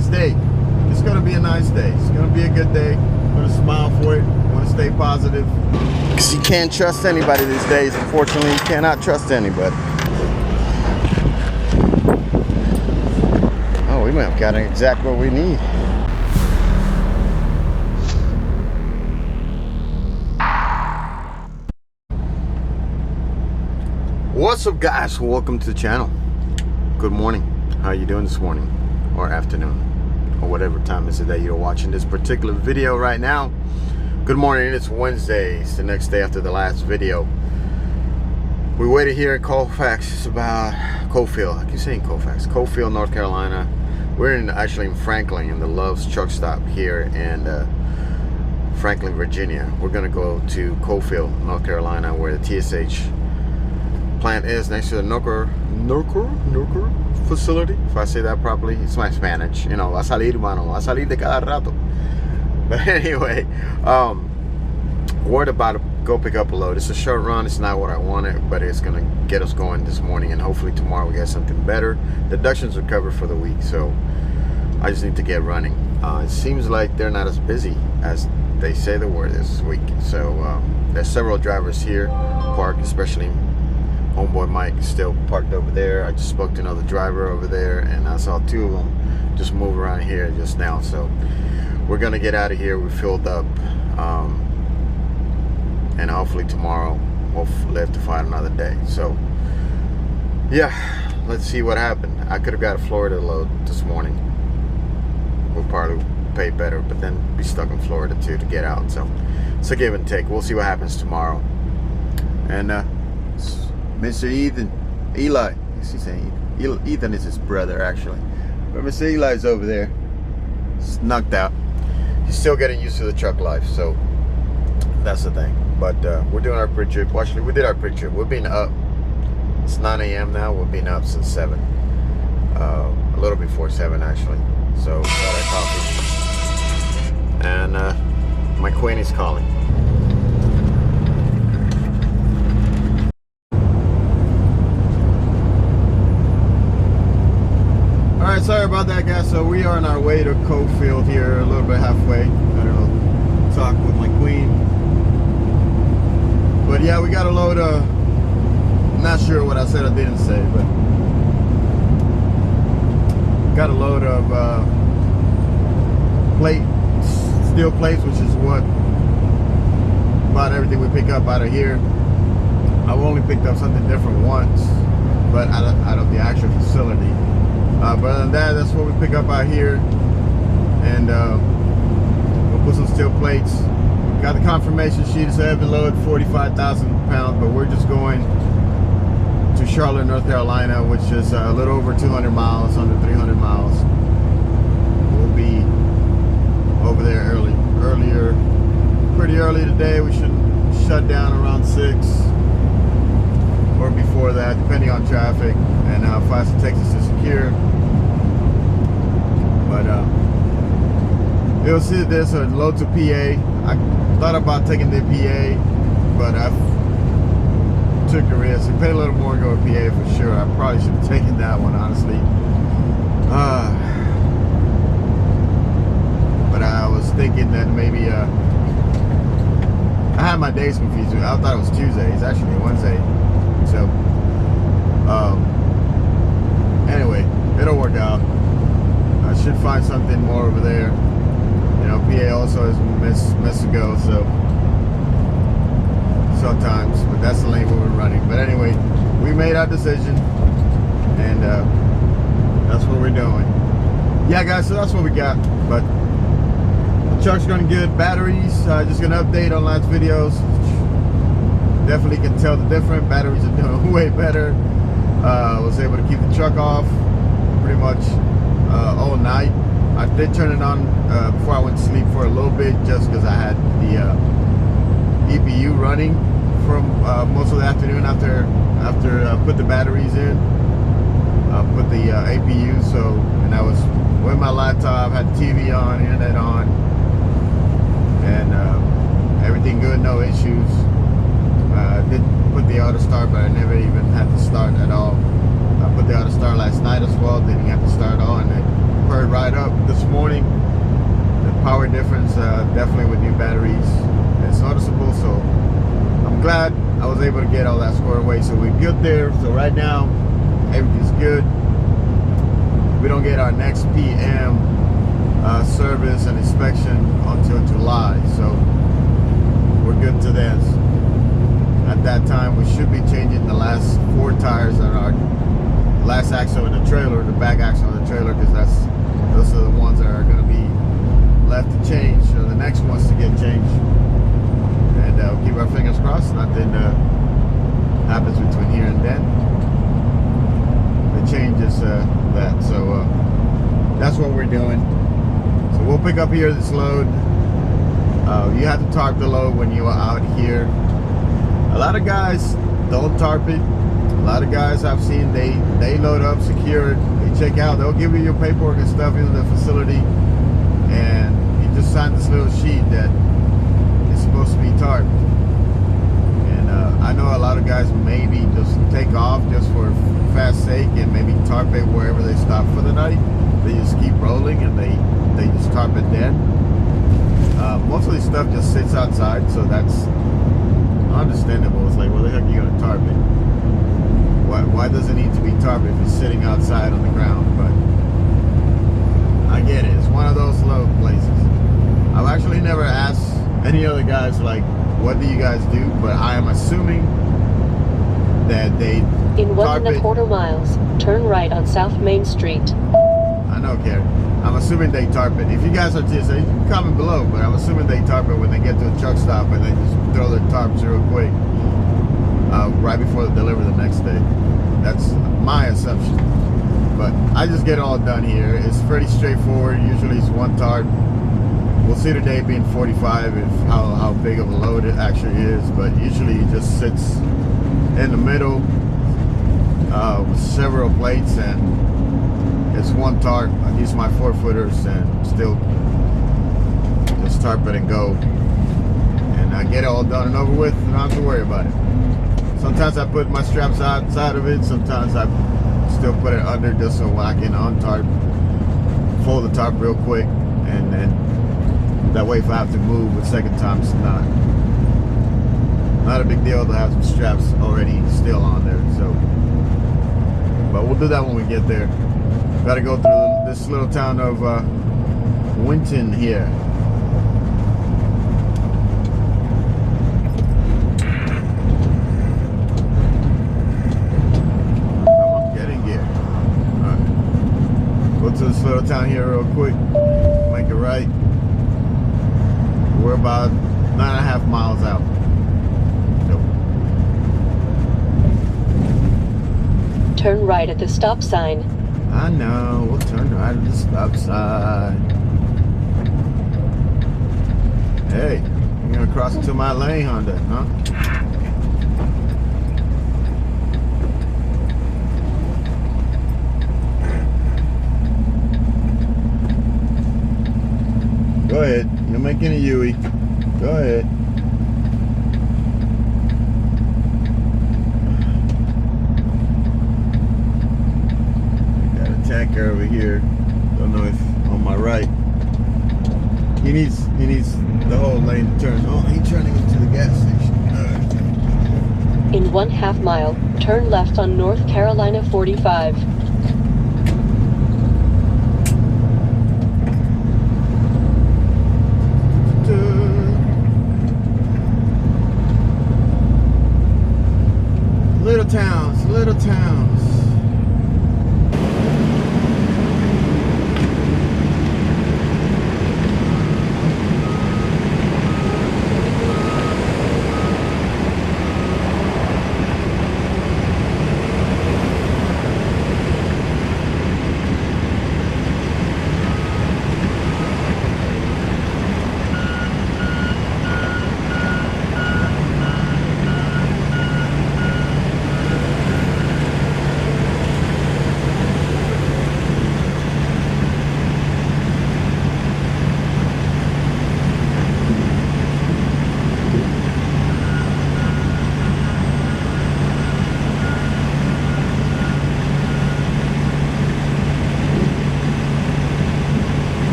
nice day. It's gonna be a nice day. It's gonna be a good day. I'm gonna smile for it. I want to stay positive. Because you can't trust anybody these days. Unfortunately, you cannot trust anybody. Oh, we might have gotten exactly what we need. What's up, guys? Welcome to the channel. Good morning. How are you doing this morning or afternoon or whatever time is it that you're watching this particular video right now? Good morning. It's Wednesday. It's the next day after the last video. We waited here in Colfax. It's about Cofield. I keep saying Colfax. Cofield, North Carolina. We're actually in Franklin, in the Love's truck stop here in Franklin, Virginia. We're gonna go to Cofield, North Carolina, where the TSH plant is, next to the Noker facility, if I say that properly. It's my Spanish, you know. Va a salir, mano. Va a salir de cada rato. But anyway, we're about to go pick up a load. It's a short run. It's not what I wanted, but it's gonna get us going this morning, and hopefully tomorrow we get something better. Deductions are covered for the week, so I just need to get running. It seems like they're not as busy as they say they were this week. So there's several drivers here parked, especially homeboy Mike is still parked over there. I just spoke to another driver over there, and I saw two of them just move around here just now. So we're gonna get out of here. We filled up, and hopefully tomorrow we'll live to find another day. So yeah, let's see what happened. I could have got a Florida load this morning. We'll probably pay better, but then be stuck in Florida too to get out. So it's a give and take. We'll see what happens tomorrow. And Mr. Eli, is he saying Ethan is his brother actually, but Mr. Eli's over there. He's knocked out. He's still getting used to the truck life, so that's the thing. But we're doing our pre-trip. Well, actually, we did our pre-trip. We've been up. It's 9 a.m. now. We've been up since 7, a little before 7 actually. So got our coffee, and my queen is calling. Alright, sorry about that, guys. So we are on our way to Cofield here, a little bit halfway. Gotta go talk with my queen. But yeah, we got a load of, I'm not sure what I said I didn't say, but got a load of steel plates, which is what about everything we pick up out of here. I've only picked up something different once, but out of the actual facility. But other than that, that's what we pick up out here, and we'll put some steel plates. Got the confirmation sheet. It's a heavy load, 45,000 pounds, but we're just going to Charlotte, North Carolina, which is a little over 200 miles, under 300 miles. We'll be over there pretty early today. We should shut down around 6 or before that, depending on traffic and how fast it takes us to secure. But you'll see there's a load to PA. I thought about taking the PA, but I took the risk. We paid a little more to go to PA for sure. I probably should have taken that one, honestly. But I was thinking that maybe I had my days confused. I thought it was Tuesday. It's actually Wednesday. So anyway, it'll work out. I should find something more over there. You know, PA also is mess to go, so sometimes, but that's the lane we were running. But anyway, we made our decision, and that's what we're doing. Yeah, guys, so that's what we got. But the truck's running good. Batteries, just gonna update on last videos. Definitely can tell the difference. Batteries are doing way better. I was able to keep the truck off pretty much all night. I did turn it on before I went to sleep for a little bit, just because I had the EPU running from most of the afternoon after put the batteries in, put the APU. So, and I was with my laptop, had the TV on, internet on, and everything good, no issues. I did put the auto start, but I never even had to start at all. I put the auto start last night as well, didn't have to start on it. per ride up this morning. The power difference, definitely with new batteries, it's noticeable. So I'm glad I was able to get all that squared away. So we're good there. So right now, everything's good. We don't get our next PM service and inspection until July. So we're good to this. At that time, we should be changing the last 4 tires on our last axle in the trailer, the back axle of the trailer, because those are the ones that are going to be left to change, or the next ones to get changed. And we'll keep our fingers crossed nothing happens between here and then. The change is that. So that's what we're doing. So we'll pick up here this load. You have to tarp the load when you are out here. A lot of guys don't tarp it. A lot of guys I've seen, they load up, secure it, they check out, they'll give you your paperwork and stuff in the facility, and you just sign this little sheet that it's supposed to be tarped. And I know a lot of guys maybe just take off just for fast sake and maybe tarp it wherever they stop for the night. They just keep rolling and they just tarp it then. Most of this stuff just sits outside, so that's understandable. It's like, well, the heck are you gonna tarp it? Why does it need to be tarped if it's sitting outside on the ground? But I get it. It's one of those low places. I've actually never asked any other guys, like, what do you guys do? But I am assuming that they in 1.25 miles, turn right on South Main Street. I know, Carrie. I'm assuming they tarp it. If you guys are just comment below, but I'm assuming they tarp it when they get to a truck stop and they just throw their tarps real quick. Right before they deliver the next day. That's my assumption. But I just get it all done here. It's pretty straightforward. Usually it's one tarp. We'll see today being 45 if how big of a load it actually is. But usually it just sits in the middle with several plates, and it's one tarp. I use my 4-footers and still just tarp it and go. And I get it all done and over with, and I don't have to worry about it. Sometimes I put my straps outside of it. Sometimes I still put it under just so I can untarp, fold the tarp real quick, and then that way if I have to move the second time, it's not a big deal to have some straps already still on there. So, but we'll do that when we get there. Got to go through this little town of Winton here. To this little town here real quick, make it right. We're about 9.5 miles out. So. Turn right at the stop sign. I know, we'll turn right at the stop sign. Hey, you're gonna cross into my lane, Honda, huh? Go ahead. You're making a Yui. Go ahead. Got a tanker over here. Don't know if on my right. He needs the whole lane to turn. Oh, he's turning into the gas station. In 1/2 mile, turn left on North Carolina 45. Little towns.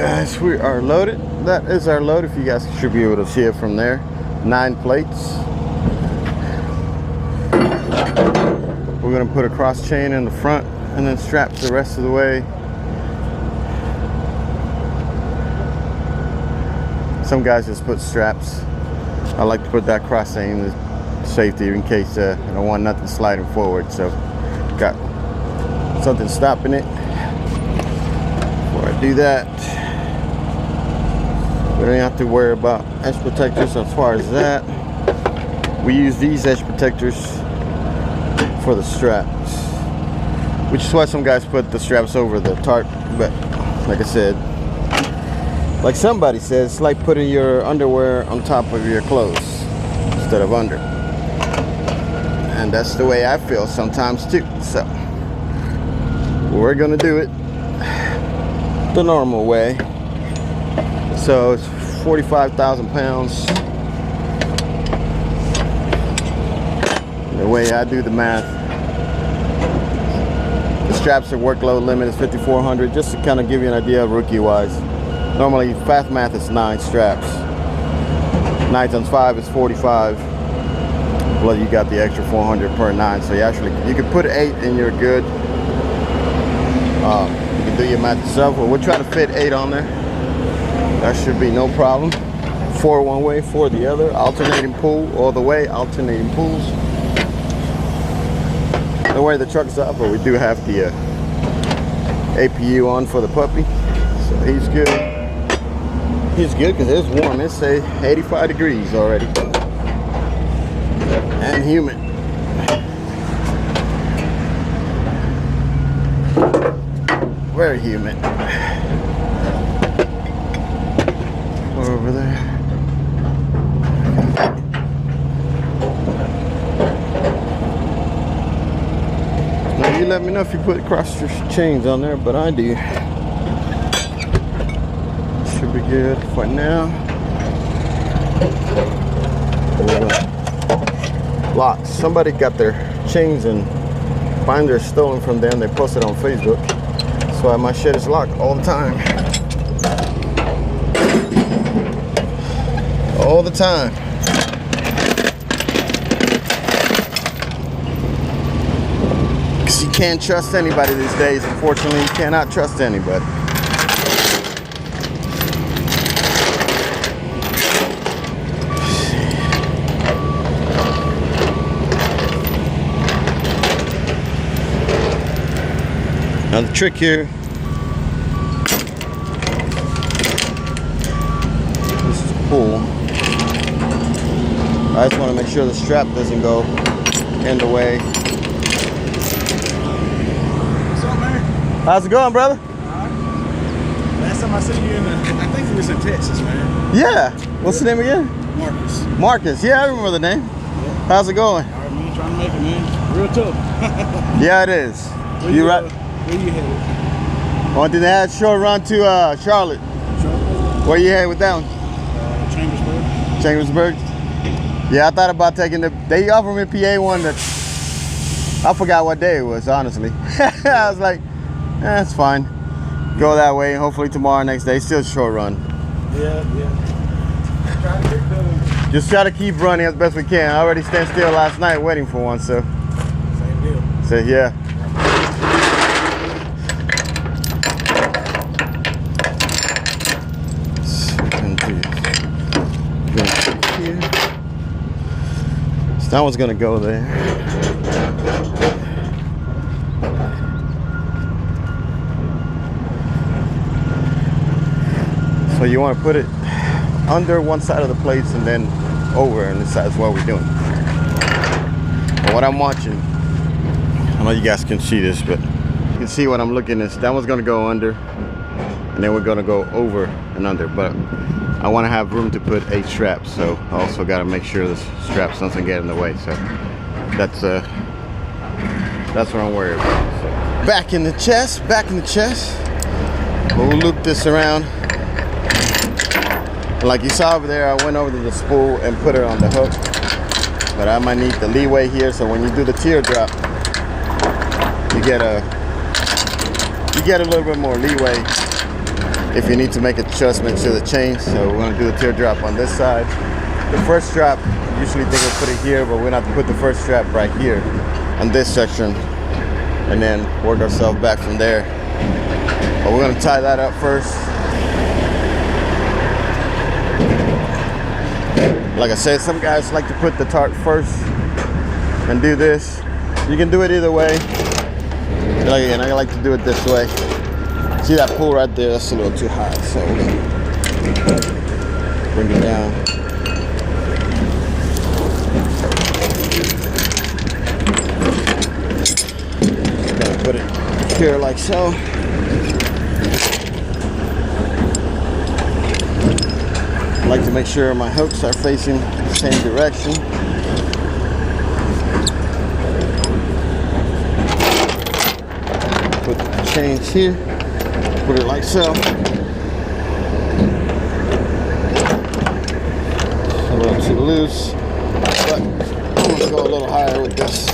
guys, we are loaded. That is our load. If you guys should be able to see it from there. 9 plates. We're gonna put a cross chain in the front and then strap the rest of the way. Some guys just put straps. I like to put that cross chain to safety in case I don't want nothing sliding forward. So got something stopping it. Before I do that, we don't have to worry about edge protectors as far as that. We use these edge protectors for the straps, which is why some guys put the straps over the tarp. But like I said, like somebody says, it's like putting your underwear on top of your clothes instead of under. And that's the way I feel sometimes too. So we're gonna do it the normal way. So it's 45,000 pounds. The way I do the math, the straps are workload limit is 5,400, just to kind of give you an idea of rookie wise. Normally fast math is 9 straps. 9 times 5 is 45. Plus you got the extra 400 per 9, so you can put 8 and you're good. You can do your math yourself. Well, we'll try to fit 8 on there. That should be no problem. 4 one way, 4 the other. Alternating pull all the way. Alternating pulls. Don't worry, the truck's up, but we do have the APU on for the puppy, so he's good. He's good because it's warm. It's say 85 degrees already, and humid. Very humid. We're over there. Now you let me know if you put cross your chains on there, but I do. Should be good for now. Locks. Somebody got their chains and binders stolen from them. They posted on Facebook. That's why my shit is locked all the time. All the time. Because you can't trust anybody these days. Unfortunately, you cannot trust anybody. Now the trick here, this is pull. I just want to make sure the strap doesn't go in the way. What's up, man? How's it going, brother? Last time I seen you I think it was in Texas, man. Yeah. What's the name again? Marcus. Marcus. Yeah, I remember the name. Yeah. How's it going? All right, man. Trying to make it, man. Real tough. Yeah, it is. Where You right? Where you headed? Wanted to add short run to Charlotte. Charlotte? Where you headed with that one? Chambersburg. Chambersburg? Yeah, I thought about taking they offered me a PA one that, I forgot what day it was, honestly. I was like, that's fine. Go that way, hopefully tomorrow, next day, still short run. Yeah. Try to get done. Just try to keep running as best we can. I already stand still last night waiting for one, so. Same deal. So yeah. So that one's gonna go there. So you want to put it under one side of the plates and then over, and this side's what we're doing. But what I'm watching, I know you guys can see this, but you can see what I'm looking at. That one's gonna go under, and then we're gonna go over and under. But I want to have room to put 8 straps, so I also got to make sure the straps doesn't get in the way. So that's what I'm worried about. So back in the chest. We'll loop this around. Like you saw over there, I went over to the spool and put it on the hook. But I might need the leeway here, so when you do the teardrop, you get a little bit more leeway if you need to make adjustments to the chain. So we're gonna do the teardrop on this side. The first strap, usually they will put it here, but we're gonna have to put the first strap right here on this section, and then work ourselves back from there. But we're gonna tie that up first. Like I said, some guys like to put the tarp first and do this. You can do it either way. But again, I like to do it this way. See that pull right there? That's a little too high, so we're gonna bring it down. Just gotta put it here like so. I like to make sure my hooks are facing the same direction. Put the chains here, put it like so. A little too loose, but I'm gonna go a little higher with this.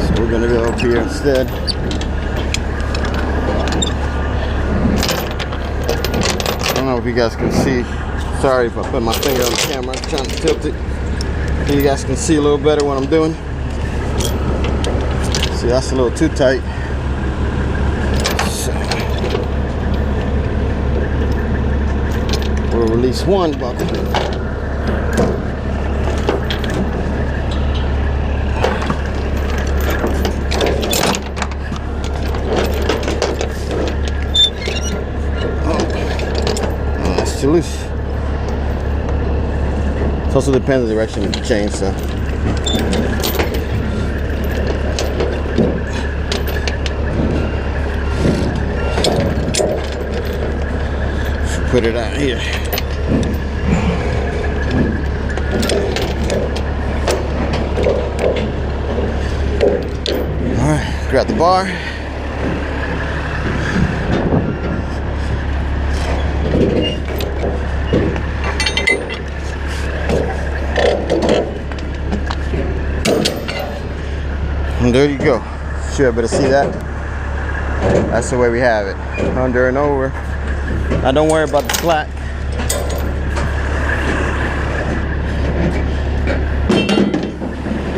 So we're gonna go up here instead. I don't know if you guys can see. Sorry if I put my finger on the camera. I'm trying to tilt it so you guys can see a little better what I'm doing. See, that's a little too tight. So we'll release one buckle. Too loose. It also depends on the direction of the chain, so put it out here. All right, grab the bar. And there you go. Should be able to see that. That's the way we have it. Under and over. Now don't worry about the slack.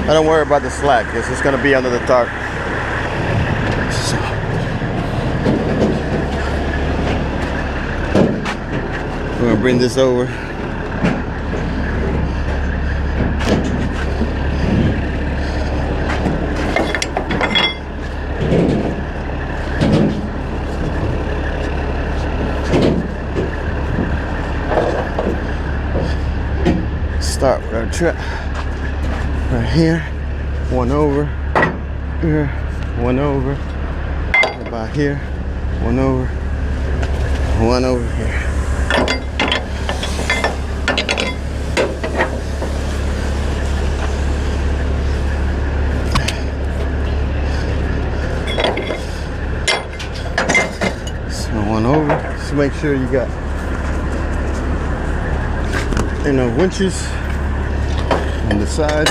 I don't worry about the slack. It's just gonna be under the tarp. So. We're gonna bring this over. Start with our trap right here, one over here, one over about here, one over here. So one over. Just make sure you got enough winches on the side.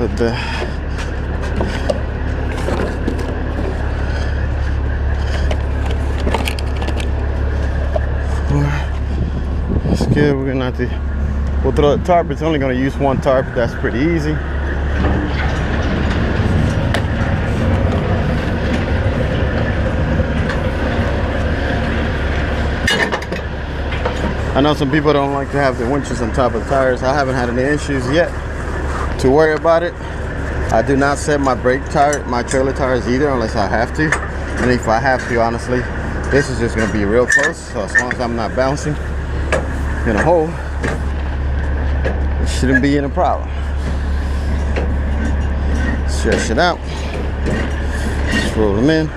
Put the it's good. We're gonna have to, we'll throw the tarp. It's only gonna use one tarp. That's pretty easy. I know some people don't like to have the winches on top of the tires. I haven't had any issues yet to worry about it. I do not set my brake tire, my trailer tires either, unless I have to. And if I have to, honestly, this is just gonna be real close. So as long as I'm not bouncing in a hole, it shouldn't be any problem. Stretch it out. Just roll them in.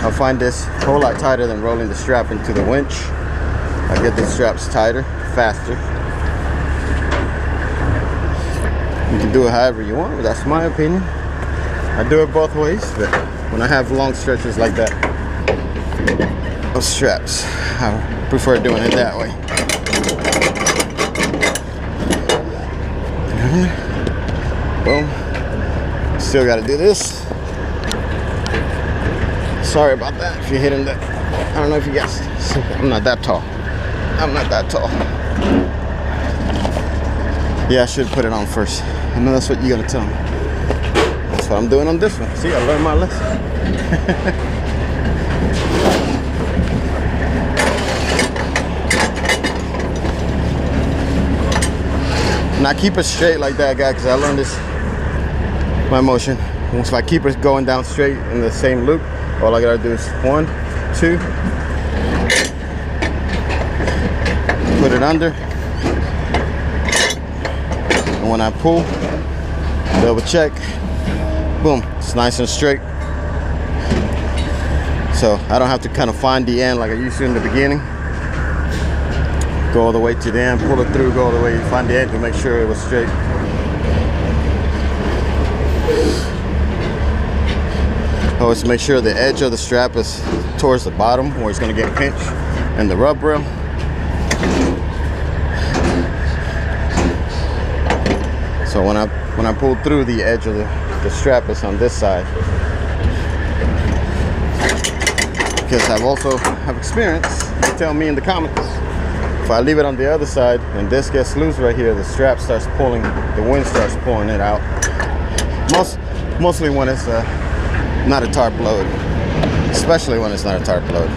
I find this a whole lot tighter than rolling the strap into the winch. I get the straps tighter, faster. You can do it however you want, but that's my opinion. I do it both ways, but when I have long stretches like that of straps, I prefer doing it that way. Boom. Still got to do this. Sorry about that if you're hitting that. I don't know if you guys see. I'm not that tall. I'm not that tall. Yeah, I should put it on first. I know that's what you're gonna tell me. That's what I'm doing on this one. See, I learned my lesson. And I keep it straight like that, guy, because I learned this, my motion. Once I keep it going down straight in the same loop, all I gotta do is 1, 2, put it under, and when I pull, double check, boom, it's nice and straight. So I don't have to kind of find the end like I used to in the beginning. Go all the way to the end, pull it through, go all the way, find the end to make sure it was straight. Always make sure the edge of the strap is towards the bottom where it's going to get pinched, and the rub rail. So when I pull through, the edge of the strap is on this side. Because I've also have experience. You tell me in the comments. If I leave it on the other side and this gets loose right here, the strap starts pulling, the wind starts pulling it out. Mostly when it's not a tarp load, especially when it's not a tarp load.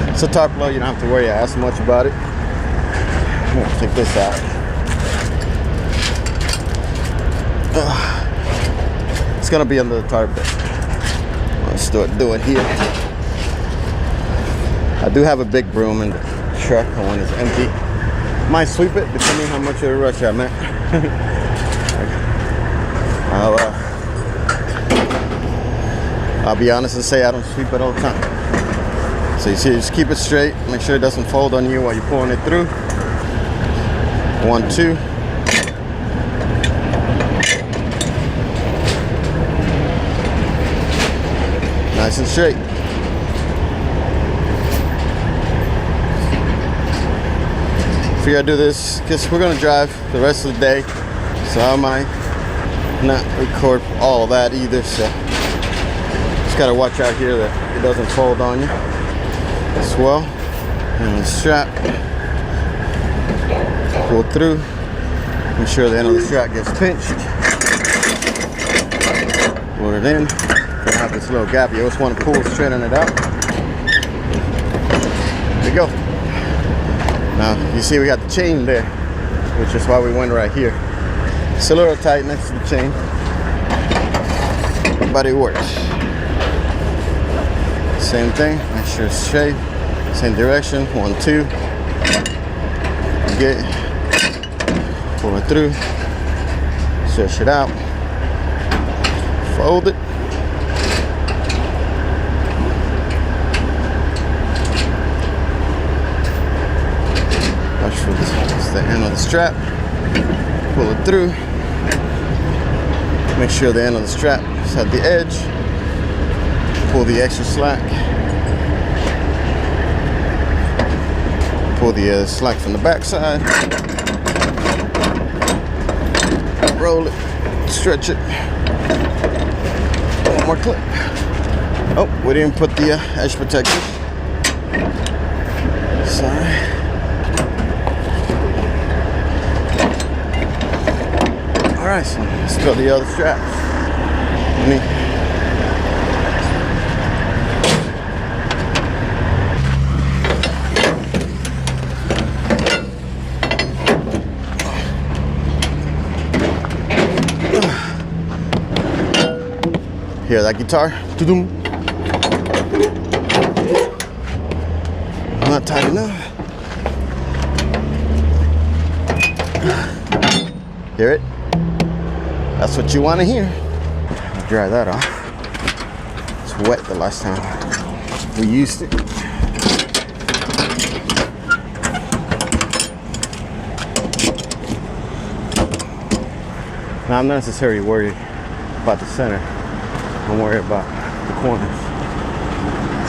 It's a tarp load, you don't have to worry as much about it. I'm gonna take this out. It's gonna be under the tarp. Let's do it here. I do have a big broom in the truck when it's empty. Might sweep it depending how much of a rush I'm at. I'll be honest and say I don't sweep it all the time. So you see, just keep it straight. Make sure it doesn't fold on you while you're pulling it through. 1, 2. Nice and straight. Figure I'd do this because we're gonna drive the rest of the day, so I might not record all that either. So just gotta watch out here that it doesn't fold on you as well. And the strap, pull through. Make sure the end of the strap gets pinched. Pull it in. Gonna have this little gap. You always want to pull, straighten it out. There you go. Now you see we got the chain there, which is why we went right here. It's a little tight next to the chain, but it works. Same thing. Make sure it's straight. Same direction. 1, 2. Get. Pull it through. Stretch it out. Fold it. Watch for this. It's the end of the strap. Pull it through. Make sure the end of the strap is at the edge. Pull the extra slack. Pull the slack from the back side. Roll it. Stretch it. One more clip. Oh, we didn't put the edge protector. Sorry. Alright, so let's put the other straps. Hear that guitar? Doo-doom. Not tight enough. Hear it? That's what you want to hear. I'll dry that off. It's wet the last time. We used it. Now I'm not necessarily worried about the center. I'm worried about the corners.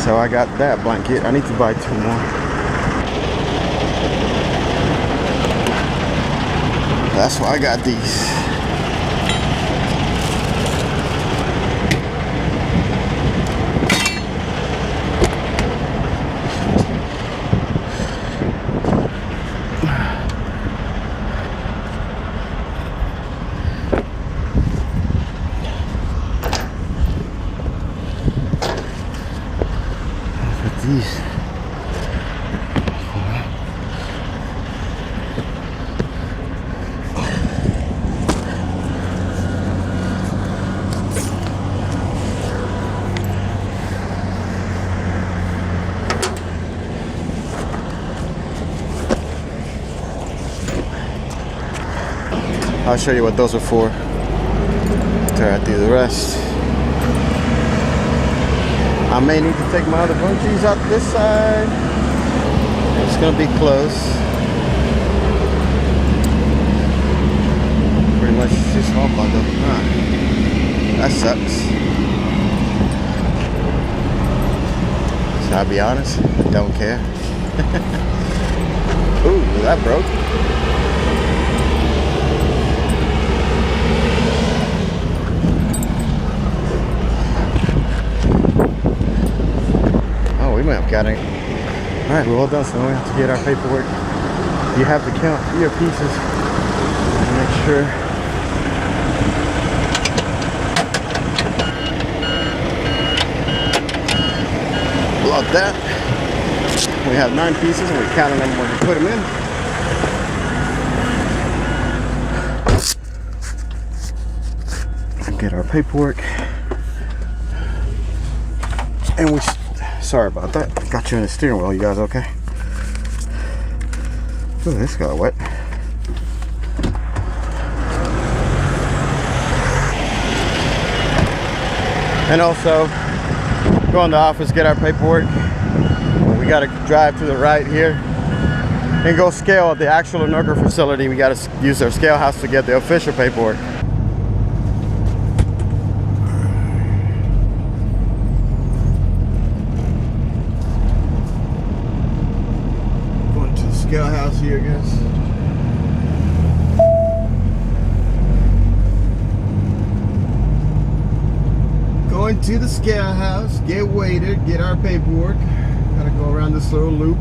So I got that blanket. I need to buy 2 more. That's why I got these. These. I'll show you what those are for. After I do the rest. I may need to take my other bungees out this side. It's gonna be close. Pretty much just all bundled. That sucks. So I'll be honest, I don't care. Ooh, that broke. We might have got it. Alright, we're all done, so now we have to get our paperwork. You have to count your pieces and make sure. Love that. We have 9 pieces and we're counting them when we put them in. And get our paperwork. And we. Sorry about that. Got you in the steering wheel. You guys okay? Ooh, this got wet. And also, go in the office, get our paperwork. We got to drive to the right here and go scale at the actual Norker facility. We got to use our scale house to get the official paperwork. Scale house here, guys. Going to the scale house, get weighted, get our paperwork. Gotta go around this little loop.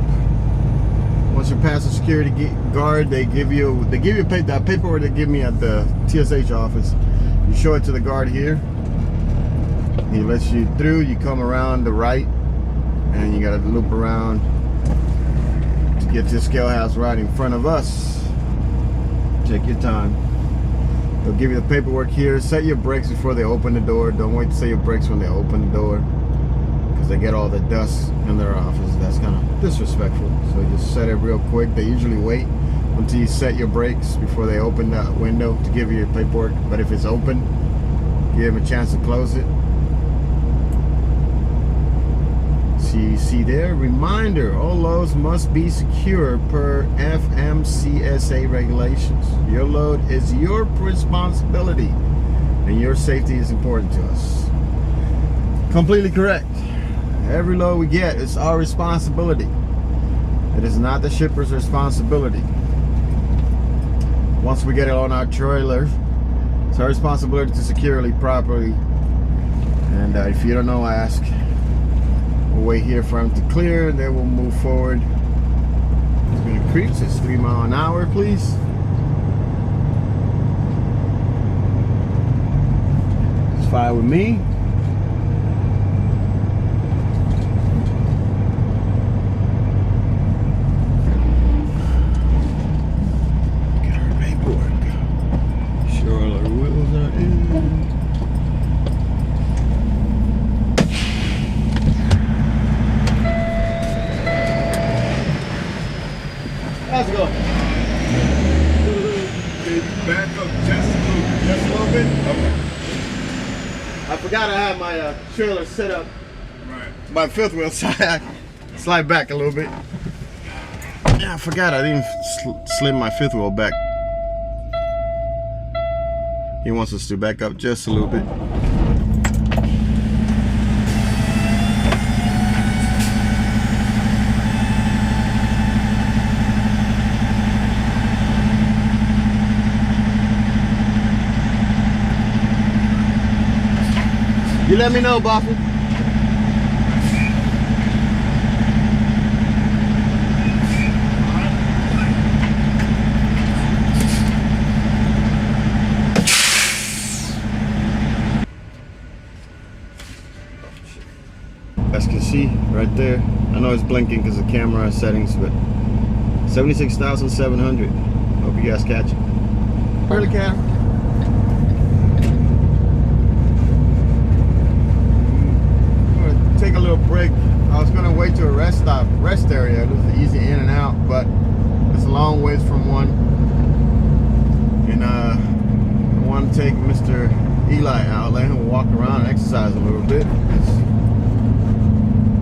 Once you pass the security guard, they give you that paperwork they give me at the TSH office. You show it to the guard here. He lets you through. You come around the right, and you gotta loop around. Get to the scale house right in front of us. Take your time. They'll give you the paperwork here. Set your brakes before they open the door. Don't wait to set your brakes when they open the door, because they get all the dust in their office. That's kind of disrespectful. So just set it real quick. They usually wait until you set your brakes before they open that window to give you your paperwork. But if it's open, give them a chance to close it. You see there, reminder, all loads must be secure per FMCSA regulations. Your load is your responsibility and your safety is important to us. Completely correct. Every load we get is our responsibility. It is not the shipper's responsibility. Once we get it on our trailer, it's our responsibility to secure it properly. And if you don't know, ask. We'll wait here for them to clear, and then we'll move forward. It's gonna creep. It's 3 miles an hour, please. It's fine with me. Get our paperwork. Sure all our wheels are in. How's it going? Back up just Just a little bit? Okay. I forgot I had my trailer set up Right. my fifth wheel slide back a little bit. Yeah, I forgot I didn't slid my fifth wheel back. He wants us to back up just a little bit. You let me know, Buffy. As you can see right there, I know it's blinking because of camera settings, but 76,700. Hope you guys catch it. Early camera. Take a little break. I was gonna wait to a rest area. It was easy in and out, but it's a long ways from one. And I want to take Mr. Eli out, let him walk around and exercise a little bit.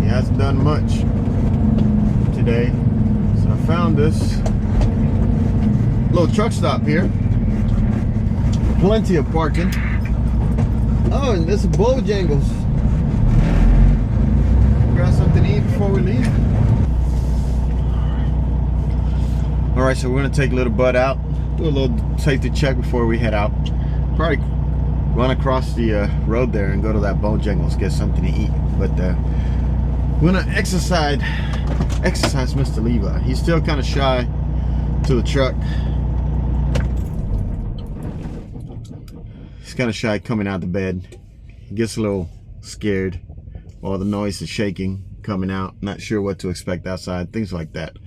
He hasn't done much today. So I found this little truck stop here. Plenty of parking. Oh, and there's Bojangles. Grab something to eat before we leave. Alright, so we're gonna take little Bud out, do a little safety check before we head out. Probably run across the road there and go to that Bojangles, get something to eat. But we're gonna exercise Mr. Levi. He's still kind of shy to the truck. He's kind of shy coming out of the bed. He gets a little scared. All the noise is shaking, coming out, not sure what to expect outside, things like that.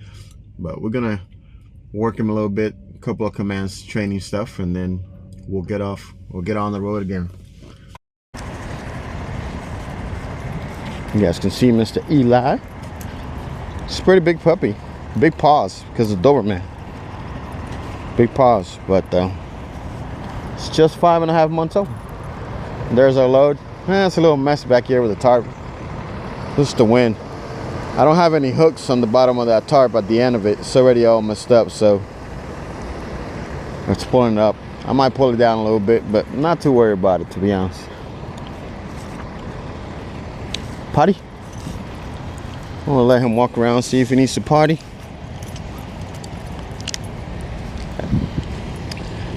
But we're gonna work him a little bit, a couple of commands, training stuff, and then we'll get on the road again. You guys can see Mr. Eli. It's a pretty big puppy, big paws because of Doberman. Big paws, but it's just 5.5 months old. There's our load. It's a little mess back here with the tarp. This is the wind. I don't have any hooks on the bottom of that tarp at the end of it. It's already all messed up, so it's pulling it up. I might pull it down a little bit, but not too worried about it, to be honest. Potty? I'm gonna let him walk around, see if he needs to potty.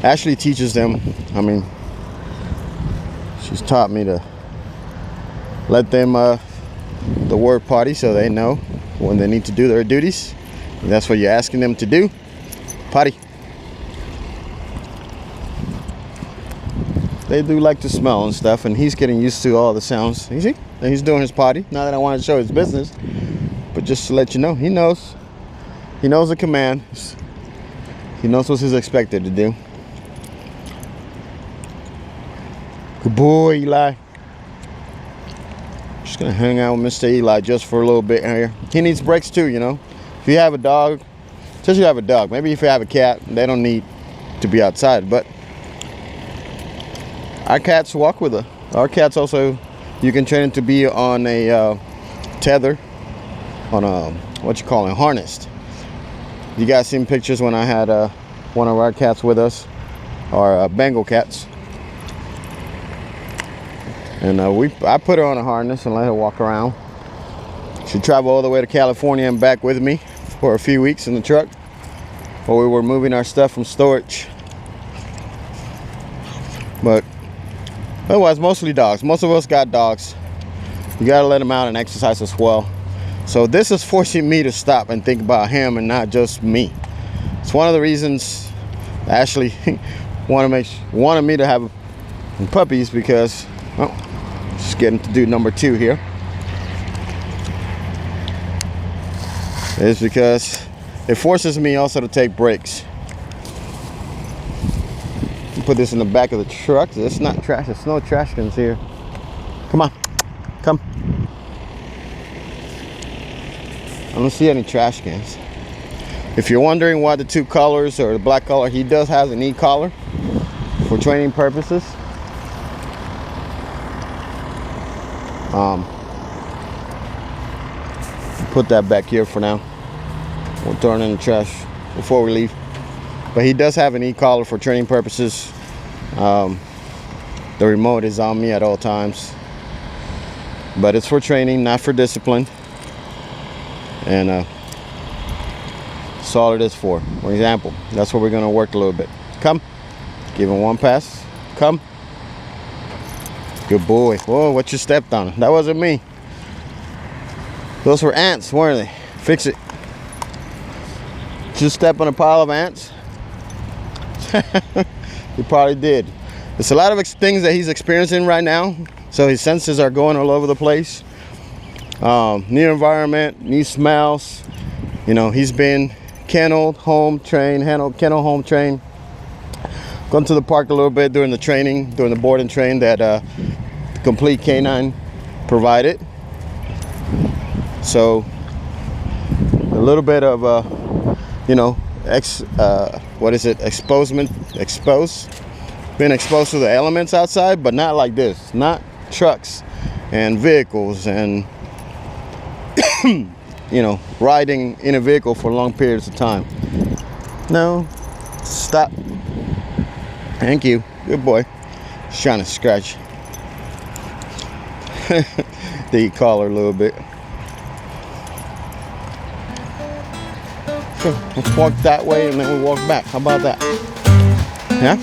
Ashley teaches them. I mean, she's taught me to let them the word potty so they know when they need to do their duties. And that's what you're asking them to do. Potty. They do like to smell and stuff, and he's getting used to all the sounds. You see? And he's doing his potty. Not that I want to show his business, but just to let you know, he knows. He knows the command. He knows what he's expected to do. Good boy, Eli. Just gonna hang out with Mr. Eli just for a little bit here. He needs breaks too, you know. If you have a dog, just you have a dog. Maybe if you have a cat, they don't need to be outside. But our cats walk with her. Our cats also, you can train them to be on a tether, on a harnessed. You guys seen pictures when I had one of our cats with us, our Bengal cats. And I put her on a harness and let her walk around. She traveled all the way to California and back with me for a few weeks in the truck while we were moving our stuff from storage. But otherwise, mostly dogs. Most of us got dogs. You gotta let them out and exercise as well. So this is forcing me to stop and think about him and not just me. It's one of the reasons Ashley wanted me to have puppies, because, well, just getting to do number 2 here. It's because it forces me also to take breaks. Put this in the back of the truck. It's not trash. There's no trash cans here. Come on, come. I don't see any trash cans. If you're wondering why the 2 collars or the black collar, he does have an e-collar for training purposes. Put that back here for now. We'll throw it in the trash before we leave. But he does have an e-collar for training purposes. The remote is on me at all times. But it's for training, not for discipline. And that's all it is for. For example, that's what we're going to work a little bit. Come. Give him one pass. Come. Good boy. Whoa, what you stepped on? That wasn't me. Those were ants, weren't they? Fix it. Just step on a pile of ants? He probably did. There's a lot of things that he's experiencing right now. So his senses are going all over the place. New environment, new smells. You know, he's been kenneled, home trained, kennel home trained. Gone to the park a little bit during the training, during the board and train that Complete Canine provided. So a little bit of you know, being exposed to the elements outside, but not like this, not trucks and vehicles and you know, riding in a vehicle for long periods of time. No, stop. Thank you, good boy. Just trying to scratch the collar a little bit. Sure, let's walk that way and then we walk back. How about that? Yeah?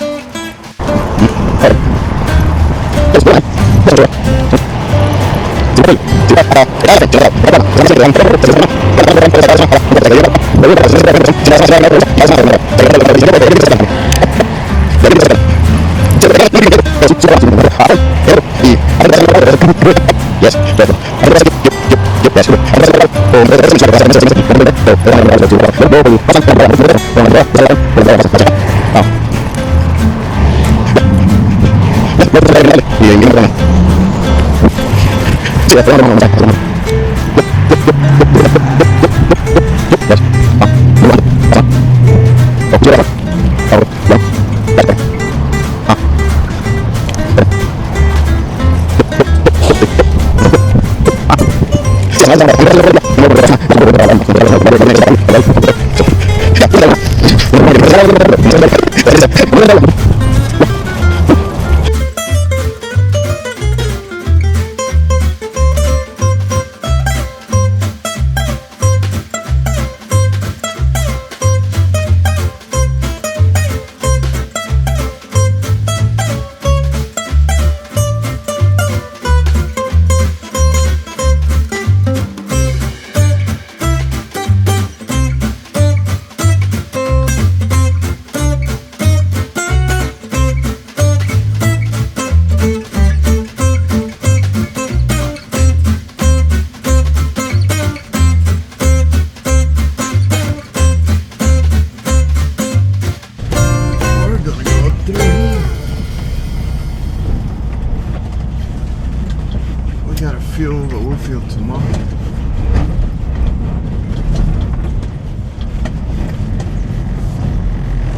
Fuel, but we'll fuel tomorrow.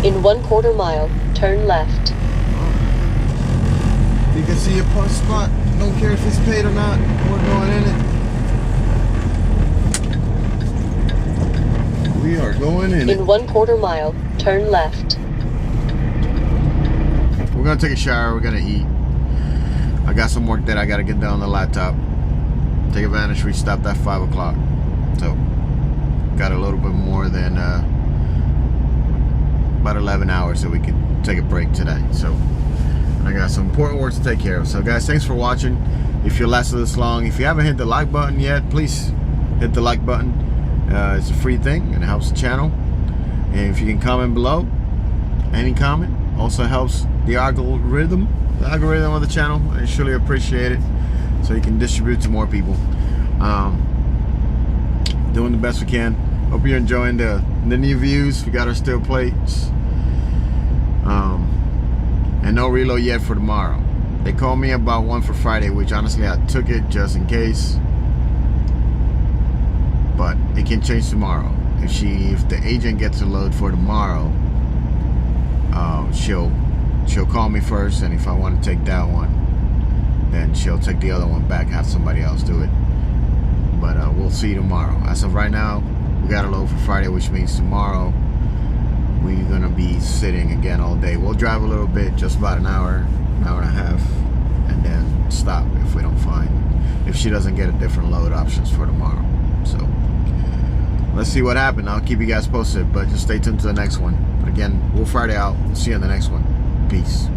In 1/4 mile, turn left. You can see your punch spot. Don't care if it's paid or not. We're going in it. We are going in it. In 1/4 mile, turn left. We're gonna take a shower. We're gonna eat. I got some work that I gotta get done on the laptop. Take advantage. We stopped at 5 o'clock, so got a little bit more than about 11 hours, so we could take a break today. So I got some important work to take care of. So guys, thanks for watching. If you lasted this long, if you haven't hit the like button yet, please hit the like button. It's a free thing and it helps the channel. And if you can comment below, any comment also helps the algorithm of the channel. I surely appreciate it, so you can distribute to more people. Doing the best we can. Hope you're enjoying the new views. We got our steel plates, and no reload yet for tomorrow. They called me about one for Friday, which honestly I took it just in case, but it can change tomorrow. If the agent gets a load for tomorrow, she'll call me first, and if I want to take that one, then she'll take the other one back, have somebody else do it. But we'll see tomorrow. As of right now, we got a load for Friday, which means tomorrow we're gonna be sitting again all day. We'll drive a little bit, just about an hour and a half, and then stop if we don't find, if she doesn't get a different load options for tomorrow. So let's see what happened. I'll keep you guys posted, but just stay tuned to the next one. But again, we'll Friday out. See you on the next one. Peace.